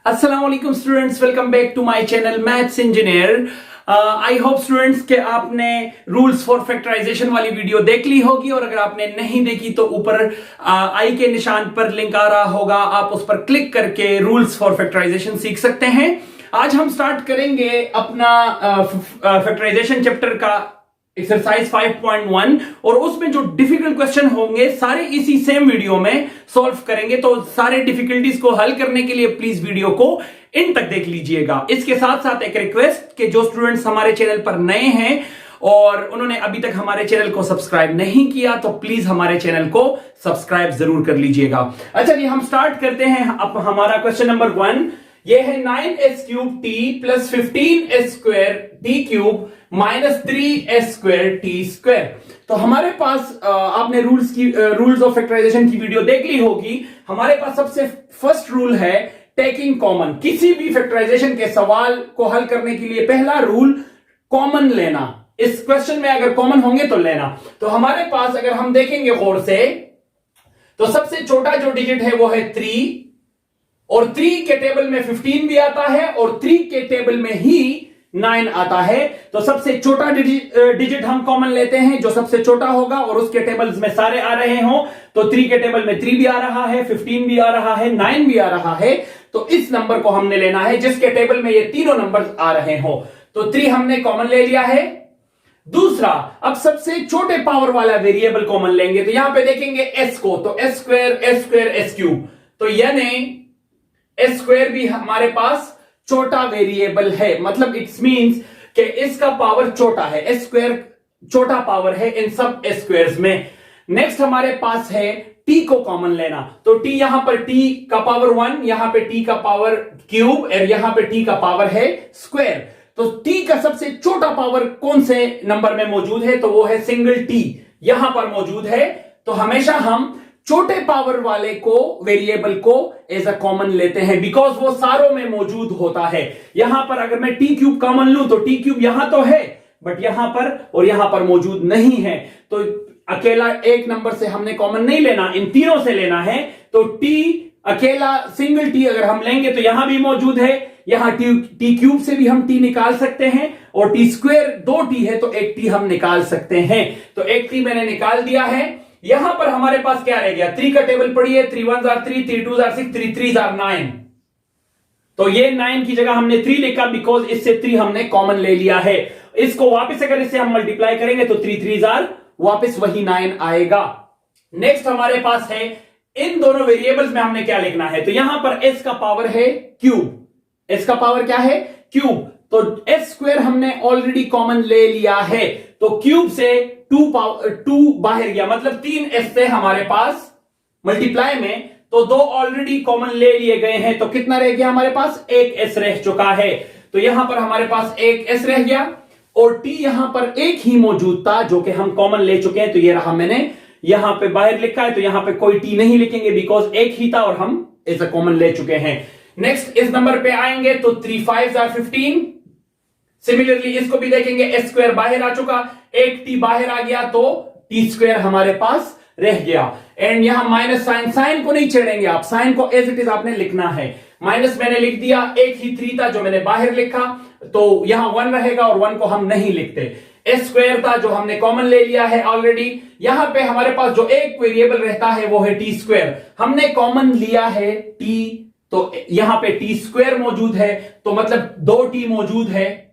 अस्सलाम वालेकुम students, welcome back to my channel maths engineer. I hope students के आपने रूल्स फॉर फैक्टराइजेशन वाली वीडियो देख ली होगी, और अगर आपने नहीं देखी तो ऊपर आई के निशान पर लिंक आ रहा होगा, आप उस पर क्लिक करके रूल्स फॉर फैक्टराइजेशन सीख सकते हैं। आज हम स्टार्ट करेंगे अपना फैक्टराइजेशन चैप्टर का एक्सरसाइज 5.1, और उसमें जो डिफिकल्ट क्वेश्चन होंगे सारे इसी सेम वीडियो में सॉल्व करेंगे। तो सारे डिफिकल्टीज को हल करने के लिए प्लीज वीडियो को इन तक देख लीजिएगा। इसके साथ साथ एक रिक्वेस्ट कि जो स्टूडेंट्स हमारे चैनल पर नए हैं और उन्होंने अभी तक हमारे चैनल को सब्सक्राइब नहीं किया, तो प्लीज हमारे चैनल को सब्सक्राइब जरूर कर लीजिएगा। अच्छा जी, हम स्टार्ट करते हैं। अब हमारा क्वेश्चन नंबर 1 ये है 9s³ plus 15s² t³ minus 3s² t²। तो हमारे पास आपने रूल्स ऑफ फैक्टराइजेशन की वीडियो देख ली होगी। हमारे पास सबसे फर्स्ट रूल है टेकिंग कॉमन। किसी भी फैक्टराइजेशन के सवाल को हल करने के लिए पहला रूल कॉमन लेना। इस क्वेश्चन में अगर कॉमन होंगे तो लेना। तो हमारे पास अगर हम देखेंगे गौर से, तो सबसे छोटा जो डिजिट है वो है 3, और 3 के टेबल में 15 भी आता है, और 3 के टेबल में ही 9 आता है। तो सबसे छोटा डिजिट हम कॉमन लेते हैं, जो सबसे छोटा होगा और उसके टेबल्स में सारे आ रहे हो। तो 3 के टेबल में 3 भी आ रहा है, 15 भी आ रहा है, 9 भी आ रहा है। तो इस नंबर को हमने लेना है जिसके टेबल में ये तीनों नंबर आ रहे हो। तो 3 हमने कॉमन ले लिया है। दूसरा, अब सबसे छोटे पावर वाला वेरिएबल कॉमन लेंगे। तो यहां पे देखेंगे s को, तो s² s³। तो यानी s² भी हमारे पास छोटा वेरिएबल है, मतलब इट्स मींस कि इसका पावर छोटा है। s² छोटा पावर है इन सब s² में। नेक्स्ट हमारे पास है t को कॉमन लेना। तो t यहां पर t का पावर 1, यहां पे t का पावर क्यूब, और यहां पे t का पावर है स्क्वायर। तो t का सबसे छोटा पावर कौन से नंबर में मौजूद है? तो वो है सिंगल t, यहां पर मौजूद है। तो हमेशा हम छोटे पावर वाले को वेरिएबल को एज अ कॉमन लेते हैं, बिकॉज वो सारों में मौजूद होता है। यहां पर अगर मैं t³ कॉमन लूं तो t³ यहां तो है, बट यहां पर और यहां पर मौजूद नहीं है। तो अकेला एक नंबर से हमने कॉमन नहीं लेना, इन तीनों से लेना है। तो t अकेला सिंगल t अगर हम लेंगे तो यहां भी मौजूद है, यहां t³ से भी हम t निकाल सकते हैं, और t² 2t है तो एक t हम निकाल सकते हैं। तो एक t मैंने निकाल दिया है। यहां पर हमारे पास क्या रह गया? 3 का टेबल पढ़िए। 3 1s are 3, 3 2s are 6, 3 3s are 9। तो ये 9 की जगह हमने 3 लिखा, बिकॉज इससे 3 हमने कॉमन ले लिया है। इसको वापस अगर इससे हम मल्टीप्लाई करेंगे तो 3 3s are वापस वही 9 आएगा। नेक्स्ट हमारे पास है इन दोनों वेरिएबल्स में हमने क्या लिखना है। तो यहां पर s का पावर है क्यूब, s का पावर क्या है? क्यूब। तो s² हमने ऑलरेडी कॉमन ले लिया है। तो क्यूब से 2 बाहर गया, मतलब 3s से हमारे पास मल्टीप्लाई में तो 2 ऑलरेडी कॉमन ले लिए गए हैं। तो कितना रह गया हमारे पास? 1s रह चुका है। तो यहां पर हमारे पास 1s रह गया, और t यहां पर एक ही मौजूद था जो कि हम कॉमन ले चुके हैं। तो ये रहा, मैंने यहां पे बाहर लिखा है, तो यहां पे कोई t नहीं लिखेंगे, बिकॉज एक ही था और हम एज अ कॉमन ले चुके हैं। नेक्स्ट इस नंबर पे आएंगे तो 3 5s are 15। सिमिलरली इसको भी देखेंगे, s² बाहर आ चुका, एक t बाहर आ गया, तो t² हमारे पास रह गया। एंड यहां माइनस साइन को नहीं छेड़ेंगे आप, साइन को एज इट इज आपने लिखना है। माइनस मैंने लिख दिया, एक ही 3 था जो मैंने बाहर लिखा, तो यहां 1 रहेगा, और 1 को हम नहीं लिखते। s² था जो हमने कॉमन ले लिया है ऑलरेडी। यहां पे हमारे पास जो एक वेरिएबल रहता है वो है t², हमने कॉमन लिया है t, तो यहां पे t² मौजूद है, तो मतलब 2t मौजूद है।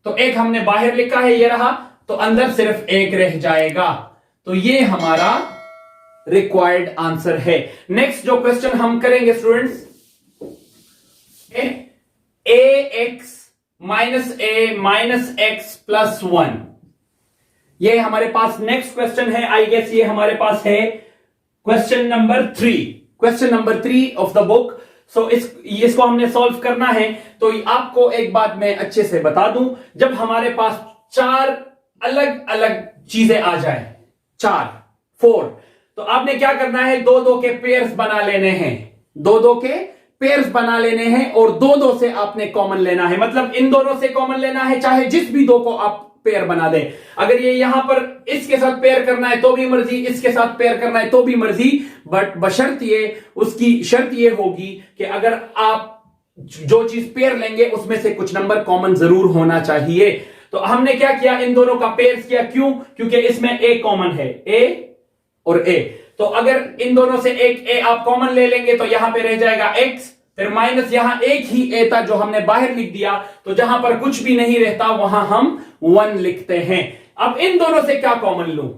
तो एक हमने बाहर लिखा है, ये रहा, तो अंदर सिर्फ एक रह जाएगा। तो ये हमारा रिक्वायर्ड आंसर है। नेक्स्ट जो क्वेश्चन हम करेंगे students, ax minus a minus x plus 1, ये हमारे पास नेक्स्ट क्वेश्चन है। आई गेस ये हमारे पास है question number 3 of the book. So इसको हमने सॉल्व करना है। तो आपको एक बात मैं अच्छे से बता दूं, जब हमारे पास 4 अलग अलग चीजें आ जाए, 4 तो आपने क्या करना है? 2 के पेयर्स बना लेने हैं, 2 के पेयर्स बना लेने हैं, और 2 से आपने कॉमन लेना है। मतलब इन दोनों से कॉमन लेना है, चाहे जिस भी 2 को आप पेयर बना दें। अगर ये यहां पर इसके साथ पेयर करना है तो भी मर्जी, इसके साथ पेयर करना है तो भी मर्जी, बट बशर्त ये, उसकी शर्त ये होगी कि अगर आप जो चीज पेयर लेंगे उसमें से कुछ नंबर कॉमन जरूर होना चाहिए। तो हमने क्या किया, इन दोनों का पेयर्स किया। क्यों? क्योंकि इसमें ए कॉमन है, ए और ए। तो अगर इन दोनों से एक ए आप कॉमन ले लेंगे तो यहां पे रह जाएगा x, फिर माइनस यहां एक ही ए था जो हमने बाहर लिख दिया, तो जहां पर कुछ भी नहीं रहता वहां हम 1 लिखते हैं। अब इन दोनों से क्या कॉमन लूं?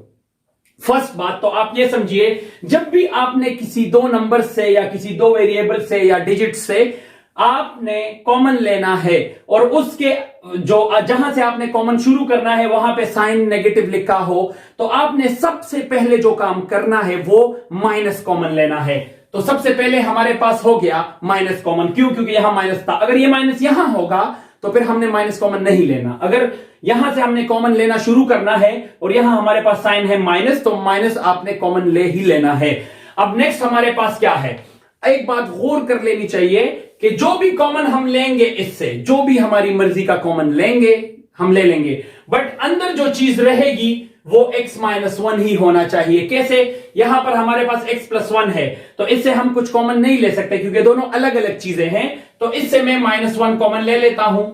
फर्स्ट बात तो आप ये समझिए, जब भी आपने किसी दो नंबर से या किसी दो वेरिएबल से या डिजिट से आपने कॉमन लेना है और उसके जो जहां से आपने कॉमन शुरू करना है वहां पे साइन नेगेटिव लिखा हो, तो आपने सबसे पहले जो काम करना है वो माइनस कॉमन लेना है। तो सबसे पहले हमारे पास हो गया माइनस कॉमन। क्यों? क्योंकि यहां माइनस था। अगर ये माइनस यहां होगा तो फिर हमने माइनस कॉमन नहीं लेना। अगर यहां से हमने कॉमन लेना शुरू करना है और यहां हमारे पास साइन है माइनस, तो माइनस आपने कॉमन ले ही लेना है। अब नेक्स्ट हमारे पास क्या है, एक बात गौर कर लेनी चाहिए कि जो भी कॉमन हम लेंगे, इससे जो भी हमारी मर्जी का कॉमन लेंगे हम ले लेंगे, बट अंदर जो चीज रहेगी वो x माइनस 1 ही होना चाहिए। कैसे? यहां पर हमारे पास x प्लस 1 है, तो इससे हम कुछ कॉमन नहीं ले सकते क्योंकि दोनों अलग अलग चीजें हैं। तो इससे मैं माइनस 1 कॉमन ले लेता हूं।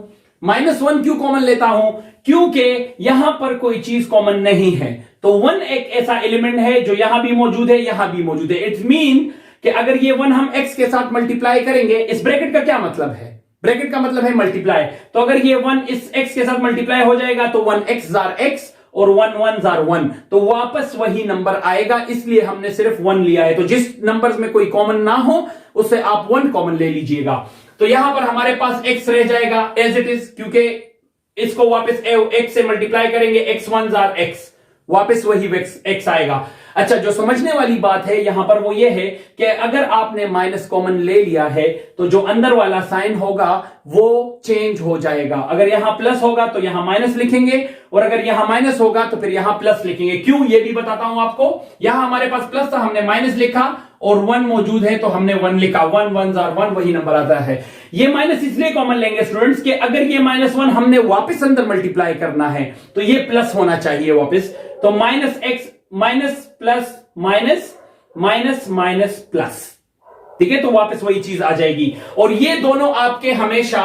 माइनस 1 क्यों कॉमन लेता हूं? क्योंकि यहां पर कोई चीज कॉमन नहीं है। तो 1 एक ऐसा एलिमेंट है जो यहां भी मौजूद है, यहां भी मौजूद है। इट्स मीन कि अगर ये 1 हम x के साथ मल्टीप्लाई करेंगे, इस ब्रैकेट का क्या मतलब है? ब्रैकेट का मतलब है मल्टीप्लाई। तो अगर ये 1 इस x के साथ मल्टीप्लाई हो जाएगा तो 1x जार x और 1 1 जार 1, तो वापस वही नंबर आएगा। इसलिए हमने सिर्फ 1 लिया है। तो जिस नंबर्स में कोई कॉमन ना हो उससे आप 1 कॉमन ले लीजिएगा। तो यहां पर हमारे पास x रह जाएगा एज इट इज, क्योंकि इसको वापस x से मल्टीप्लाई करेंगे, x1 जार x, वापस वही x आएगा। अच्छा, जो समझने वाली बात है यहां पर वो ये है कि अगर आपने माइनस कॉमन ले लिया है तो जो अंदर वाला साइन होगा वो चेंज हो जाएगा। अगर यहां प्लस होगा तो यहां माइनस लिखेंगे और अगर यहां माइनस होगा तो फिर यहां प्लस लिखेंगे। क्यों? ये भी बताता हूं आपको। यहां हमारे पास प्लस था, हमने माइनस लिखा, और 1 मौजूद है तो हमने 1 लिखा। 1 1 जार 1 वही नंबर आता है। ये माइनस इसलिए कॉमन लेंगे स्टूडेंट्स कि अगर ये माइनस 1 हमने वापस अंदर मल्टीप्लाई करना है तो ये प्लस होना चाहिए वापस। तो minus x minus plus minus minus minus plus, ठीक है, तो वापस वही चीज आ जाएगी। और ये दोनों आपके हमेशा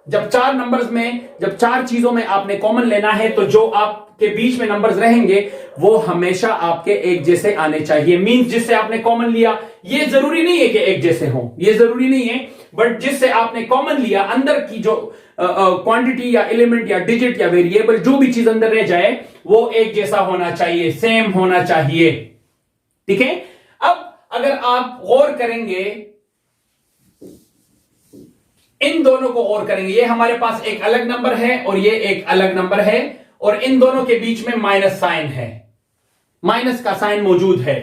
जब 4 नंबर्स में, जब 4 चीजों में आपने कॉमन लेना है तो जो आपके बीच में नंबर्स रहेंगे वो हमेशा आपके एक जैसे आने चाहिए। मींस जिससे आपने कॉमन लिया, ये जरूरी नहीं है कि एक जैसे हो, ये जरूरी नहीं है, बट जिससे आपने कॉमन लिया अंदर की जो क्वांटिटी या एलिमेंट या डिजिट या वेरिएबल जो भी चीज अंदर रह जाए वो एक जैसा होना चाहिए, सेम होना चाहिए। ठीक है। अब अगर आप गौर करेंगे, इन दोनों को गौर करेंगे, ये हमारे पास एक अलग नंबर है और ये एक अलग नंबर है और इन दोनों के बीच में माइनस साइन है, माइनस का साइन मौजूद है।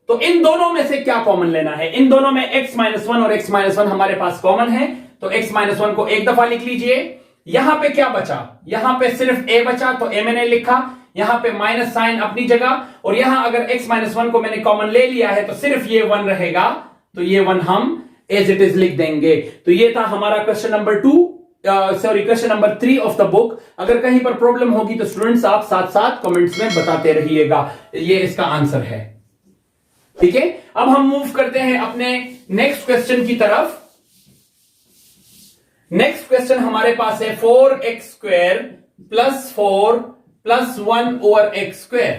तो इन दोनों में से क्या कॉमन लेना है? इन दोनों में x माइनस 1 और x माइनस 1 हमारे पास कॉमन है, तो x माइनस 1 को एक दफा लिख लीजिए। यहां पे क्या बचा? यहां पे सिर्फ a बचा, तो a मैंने लिखा, यहां पे माइनस साइन अपनी जगह, और यहां अगर x माइनस 1 को मैंने कॉमन ले लिया है तो सिर्फ ये 1 रहेगा, तो ये 1 हम एज इट इज लिख देंगे। तो ये था हमारा question number 2, question number 3 of the book. अगर कहीं पर प्रॉब्लम होगी तो स्टूडेंट्स आप साथ साथ कमेंट्स में बताते रहिएगा, ये इसका आंसर है। ठीक है, अब हम मूव करते हैं अपने नेक्स्ट क्वेश्चन की तरफ। नेक्स्ट क्वेश्चन हमारे पास है 4x square plus 4 plus 1 over x square.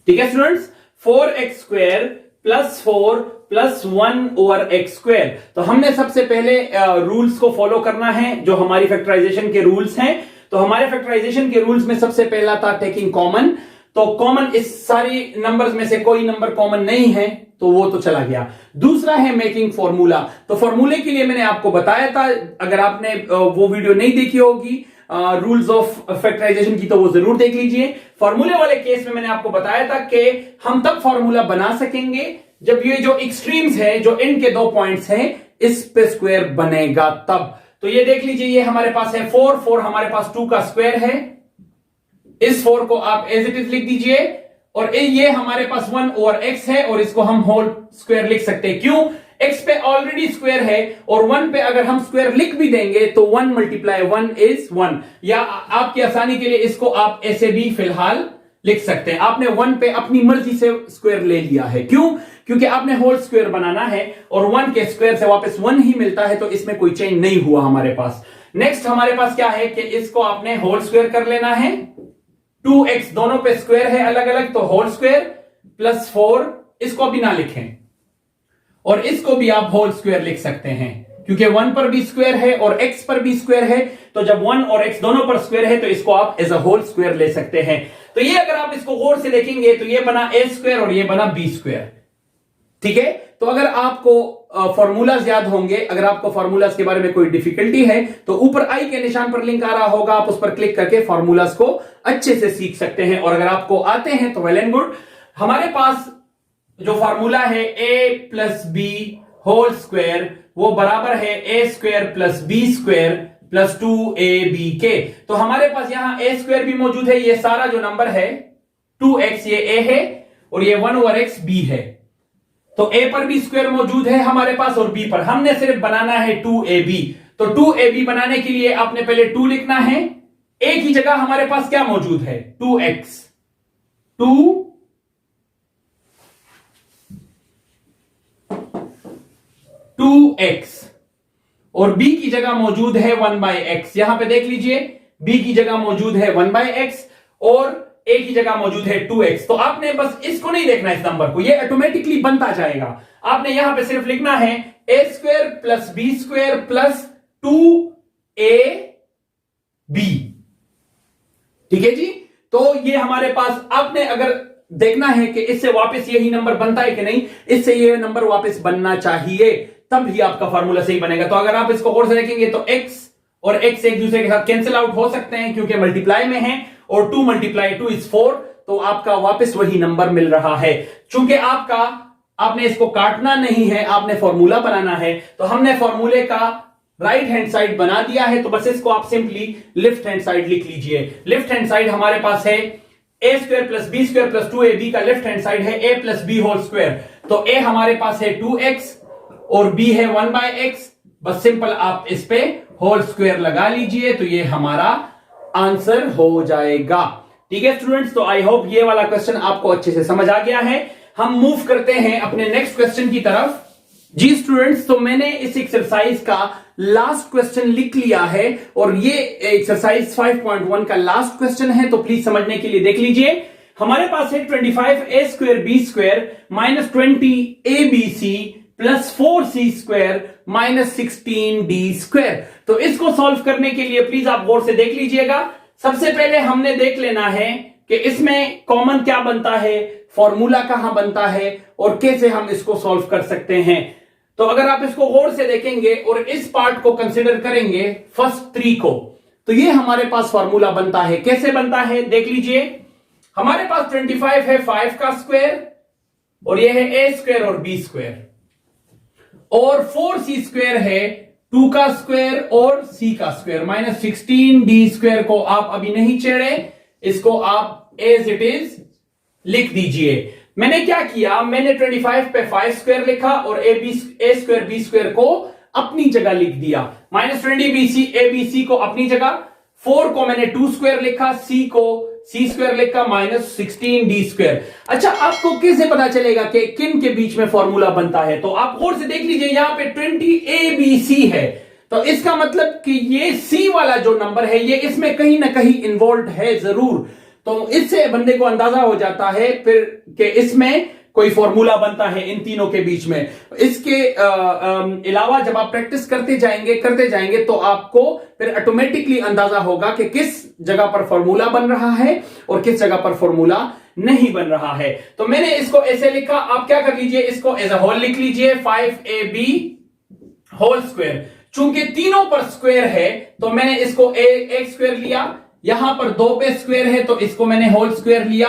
ठीक है students, 4x square plus 4 plus 1 over x square. तो हमने सबसे पहले रूल्स को फॉलो करना है जो हमारी फैक्टराइजेशन के रूल्स हैं। तो हमारे फैक्टराइजेशन के रूल्स में सबसे पहला था टेकिंग कॉमन। तो कॉमन, इस सारी नंबर्स में से कोई नंबर कॉमन नहीं है तो वो तो चला गया। दूसरा है मेकिंग फॉर्मूला। तो फॉर्मूले के लिए मैंने आपको बताया था, अगर आपने वो वीडियो नहीं देखी होगी रूल्स ऑफ फैक्टराइजेशन की, तो वो जरूर देख लीजिए। फॉर्मूले वाले केस में मैंने आपको बताया था कि हम तब फॉर्मूला बना सकेंगे जब ये जो एक्सट्रीम्स है, जो एंड के 2 पॉइंट्स हैं, इस पे स्क्वायर बनेगा तब। तो ये देख लीजिए, ये हमारे पास है 4 हमारे पास 2 का स्क्वायर है, इस 4 को आप एज इट इज लिख दीजिए, और ये हमारे पास 1 ओवर x है और इसको हम होल स्क्वायर लिख सकते हैं। क्यों? x पे ऑलरेडी स्क्वायर है और 1 पे अगर हम स्क्वायर लिख भी देंगे तो 1 मल्टीप्लाई 1 इज 1, या आपकी आसानी के लिए इसको आप ऐसे भी फिलहाल लिख सकते हैं। आपने 1 पे अपनी मर्जी से स्क्वायर ले लिया है, क्यों? क्योंकि आपने होल स्क्वायर बनाना है और 1 के स्क्वायर से वापस 1 ही मिलता है, तो इसमें कोई चेंज नहीं हुआ हमारे पास। नेक्स्ट हमारे पास क्या है कि इसको आपने होल स्क्वायर कर लेना है। 2x दोनों पे स्क्वायर है अलग अलग, तो होल स्क्वायर प्लस 4, इसको अभी ना लिखें, और इसको भी आप होल स्क्वायर लिख सकते हैं क्योंकि 1 पर भी स्क्वायर है और x पर भी स्क्वायर है, तो जब 1 और x दोनों पर स्क्वायर है तो इसको आप एज अ होल स्क्वायर ले सकते हैं। तो ये अगर आप इसको गौर से देखेंगे तो ये बना a स्क्वायर और ये बना b स्क्वायर। ठीक है, तो अगर आपको फॉर्मूलाज याद होंगे, अगर आपको फॉर्मूलाज के बारे में कोई डिफिकल्टी है तो ऊपर आई के निशान पर लिंक आ रहा होगा, आप उस पर क्लिक करके फॉर्मूलाज को अच्छे से सीख सकते हैं। और अगर आपको आते हैं तो वेल एंड गुड। हमारे पास जो फॉर्मूला है a plus B whole square, वो बराबर है a square plus b square plus 2ab के। तो हमारे पास यहां a स्क्वायर भी मौजूद है, ये सारा जो नंबर है 2x ये a है और ये 1 ओवर x b है, तो a पर भी स्क्वायर मौजूद है हमारे पास और b पर हमने सिर्फ बनाना है 2ab। तो 2ab बनाने के लिए आपने पहले 2 लिखना है, a की जगह हमारे पास क्या मौजूद है 2x, 2x और b की जगह मौजूद है 1/x। यहां पे देख लीजिए b की जगह मौजूद है 1/x और a की जगह मौजूद है 2x। तो आपने बस इसको नहीं देखना, इस नंबर को, ये ऑटोमेटिकली बनता जाएगा। आपने यहां पे सिर्फ लिखना है a square plus b square plus 2ab। ठीक है जी, तो ये हमारे पास, आपने अगर देखना है कि इससे वापस यही नंबर बनता है कि नहीं, इससे ये नंबर वापस बनना चाहिए, तब ही आपका फार्मूला सही बनेगा। तो अगर आप इसको और से देखेंगे तो x और x एक दूसरे के साथ कैंसिल आउट हो सकते हैं क्योंकि मल्टीप्लाई में है, और 2 मल्टीप्लाई 2 इज 4, तो आपका वापस वही नंबर मिल रहा है। चूंकि आपने इसको काटना नहीं है, आपने फॉर्मूला बनाना है, तो हमने फॉर्मूले का राइट हैंड साइड बना दिया है, तो बस इसको आप सिंपली लेफ्ट हैंड साइड लिख लीजिए। लेफ्ट हैंड साइड हमारे पास है a square plus b square plus 2ab का लेफ्ट हैंड साइड है a plus b whole square, तो a हमारे पास है 2x और b है 1/x। बस सिंपल आप इस पे होल स्क्वायर लगा लीजिए, तो ये हमारा आंसर हो जाएगा। ठीक है स्टूडेंट्स, तो आई होप ये वाला क्वेश्चन आपको अच्छे से समझ आ गया है। हम मूव करते हैं अपने नेक्स्ट क्वेश्चन की तरफ। जी स्टूडेंट्स, तो मैंने इस एक्सरसाइज का लास्ट क्वेश्चन लिख लिया है और ये एक्सरसाइज 5.1 का लास्ट क्वेश्चन है, तो प्लीज समझने के लिए देख लीजिए। हमारे पास है 25a square b square minus 20abc plus 4c square minus 16d square. तो इसको सॉल्व करने के लिए प्लीज आप गौर से देख लीजिएगा। सबसे पहले हमने देख लेना है कि इसमें कॉमन क्या बनता है, फॉर्मूला कहां बनता है और कैसे हम इसको सॉल्व कर सकते हैं। तो अगर आप इसको गौर से देखेंगे और इस पार्ट को कंसिडर करेंगे फर्स्ट 3 को, तो ये हमारे पास फॉर्मूला बनता है। कैसे बनता है देख लीजिए। हमारे पास 25 है 5 का स्क्वायर और ये है a स्क्वायर और b स्क्वायर, और 4c स्क्वायर है 2 का स्क्वायर और c का स्क्वायर माइनस 16d स्क्वायर को आप अभी नहीं छेड़े, इसको आप एज इट इज लिख दीजिए। मैंने क्या किया, मैंने 25 पे 5 स्क्वायर लिखा और a स्क्वायर b स्क्वायर को अपनी जगह लिख दिया, माइनस 20bc abc को अपनी जगह, 4 को मैंने 2 स्क्वायर लिखा, c को c स्क्वायर लिखा माइनस 16d स्क्वायर। अच्छा, आपको कैसे पता चलेगा कि किन के बीच में फॉर्मूला बनता है, तो आप गौर से देख लीजिए। यहां पे 20abc है, तो इसका मतलब कि ये c वाला जो नंबर है ये इसमें कहीं ना कहीं इन्वॉल्व है जरूर। तो इससे बंदे को अंदाजा हो जाता है फिर कि इसमें कोई फॉर्मूला बनता है इन तीनों के बीच में। इसके अलावा जब आप प्रैक्टिस करते जाएंगे तो आपको फिर ऑटोमेटिकली अंदाजा होगा कि किस जगह पर फॉर्मूला बन रहा है और किस जगह पर फॉर्मूला नहीं बन रहा है। तो मैंने इसको ऐसे लिखा, आप क्या कर लीजिए, इसको एज अ होल लिख लीजिए 5ab होल स्क्वायर। चूंकि तीनों पर स्क्वायर है तो मैंने इसको एक स्क्वायर लिया, यहां पर 2 पे स्क्वायर है तो इसको मैंने होल स्क्वायर लिया।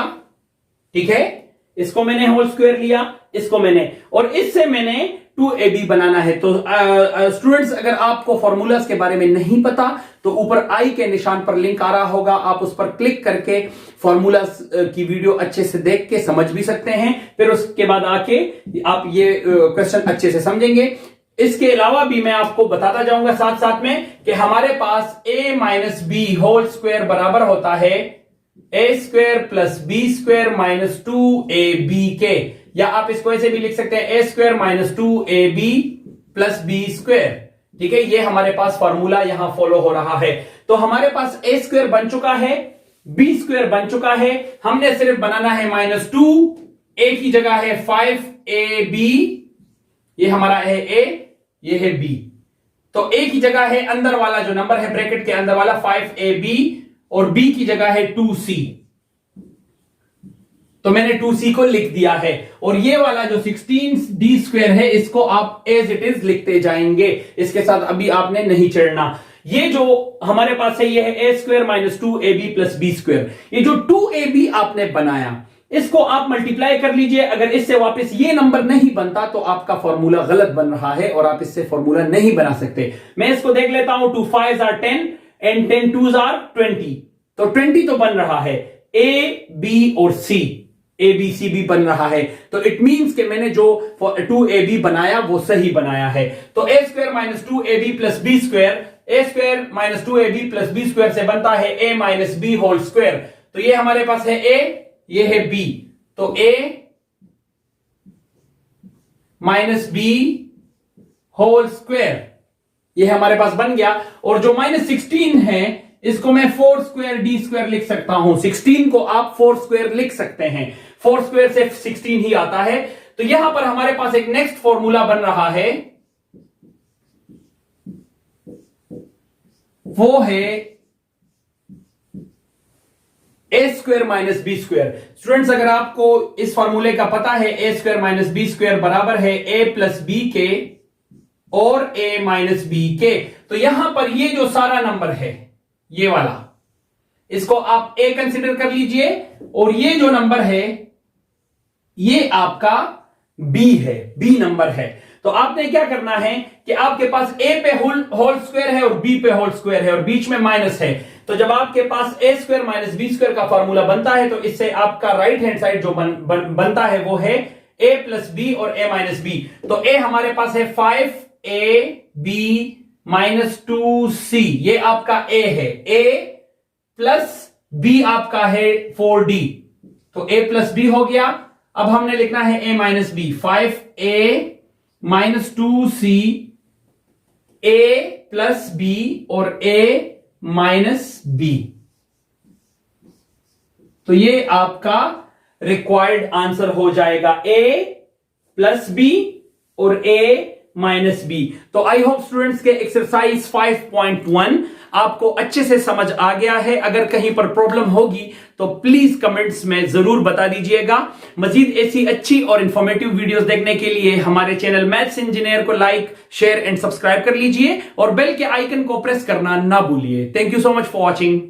ठीक है, इसको मैंने होल स्क्वायर लिया, इसको मैंने, और इससे मैंने 2ab बनाना है। तो स्टूडेंट्स, अगर आपको फॉर्मूलाज के बारे में नहीं पता तो ऊपर आई के निशान पर लिंक आ रहा होगा, आप उस पर क्लिक करके फॉर्मूलाज की वीडियो अच्छे से देख के समझ भी सकते हैं, फिर उसके बाद आके आप ये क्वेश्चन अच्छे से समझेंगे। इसके अलावा भी मैं आपको बताता जाऊंगा साथ साथ में कि हमारे पास a minus b whole square बराबर होता है a square plus b square minus 2ab के, या आप इसको ऐसे भी लिख सकते हैं a square minus 2ab plus b square. ठीक है, ये हमारे पास फॉर्मूला यहां फॉलो हो रहा है। तो हमारे पास ए स्क्वायर बन चुका है, बी स्क्वायर बन चुका है, हमने सिर्फ बनाना है -2, ए की जगह है 5ab, ये हमारा है ए, ये है बी। तो ए की जगह है अंदर वाला जो नंबर है ब्रैकेट के अंदर वाला 5ab, और बी की जगह है 2c। तो मैंने 2c को लिख दिया है, और ये वाला जो 16d स्क्वायर है इसको आप एज इट इज लिखते जाएंगे, इसके साथ अभी आपने नहीं चढ़ना। ये जो हमारे पास है ये है a square minus 2ab plus b square. ये जो 2ab आपने बनाया इसको आप मल्टीप्लाई कर लीजिए। अगर इससे वापस ये नंबर नहीं बनता तो आपका फॉर्मूला गलत बन रहा है और आप इससे फॉर्मूला नहीं बना सकते। मैं इसको देख लेता हूं, 2 5s are 10 and 10 2s are 20। तो 20 तो बन रहा है, ए बी और सी, ए बी सी भी बन रहा है। तो इट मींस कि मैंने जो 2ab बनाया वो सही बनाया है। तो a square minus 2ab plus b square, a square minus 2ab plus b square से बनता है a minus b whole square. तो ये हमारे पास है ए, ये है बी, तो ए माइनस बी होल स्क्वायर ये हमारे पास बन गया। और जो -16 है इसको मैं 4 स्क्वायर डी स्क्वायर लिख सकता हूं। 16 को आप 4 स्क्वायर लिख सकते हैं, 4 स्क्वायर से 16 ही आता है। तो यहां पर हमारे पास एक नेक्स्ट फॉर्मूला बन रहा है, वो है a square minus b square. Students, अगर आपको इस फॉर्मूले का पता है, a square minus b square बराबर है ए प्लस बी के और ए माइनस बी के। तो यहां पर ये जो सारा नंबर है ये वाला, इसको आप ए कंसिडर कर लीजिए, और ये जो नंबर है ये आपका बी है, बी नंबर है। तो आपने क्या करना है कि आपके पास ए पे होल स्क्वायर है और बी पे होल स्क्वायर है और बीच में माइनस है। तो जब आपके पास ए स्क्वायर माइनस बी स्क्वायर का फॉर्मूला बनता है तो इससे आपका राइट हैंड साइड जो बनता है वो है ए प्लस बी और ए माइनस बी। तो ए हमारे पास है 5ab माइनस 2c, ये आपका ए है, ए प्लस बी आपका है 4d, तो ए प्लस बी हो गया। अब हमने लिखना है a minus b, 5a minus 2c, a plus b और ए माइनस बी। तो ये आपका रिक्वायर्ड आंसर हो जाएगा, ए प्लस बी और ए माइनस बी। तो आई होप स्टूडेंट्स के एक्सरसाइज 5.1 आपको अच्छे से समझ आ गया है। अगर कहीं पर प्रॉब्लम होगी तो प्लीज कमेंट्स में जरूर बता दीजिएगा। मजीद ऐसी अच्छी और इंफॉर्मेटिव वीडियोस देखने के लिए हमारे चैनल मैथ्स इंजीनियर को लाइक, शेयर एंड सब्सक्राइब कर लीजिए और बेल के आइकन को प्रेस करना ना भूलिए। Thank you so much for watching.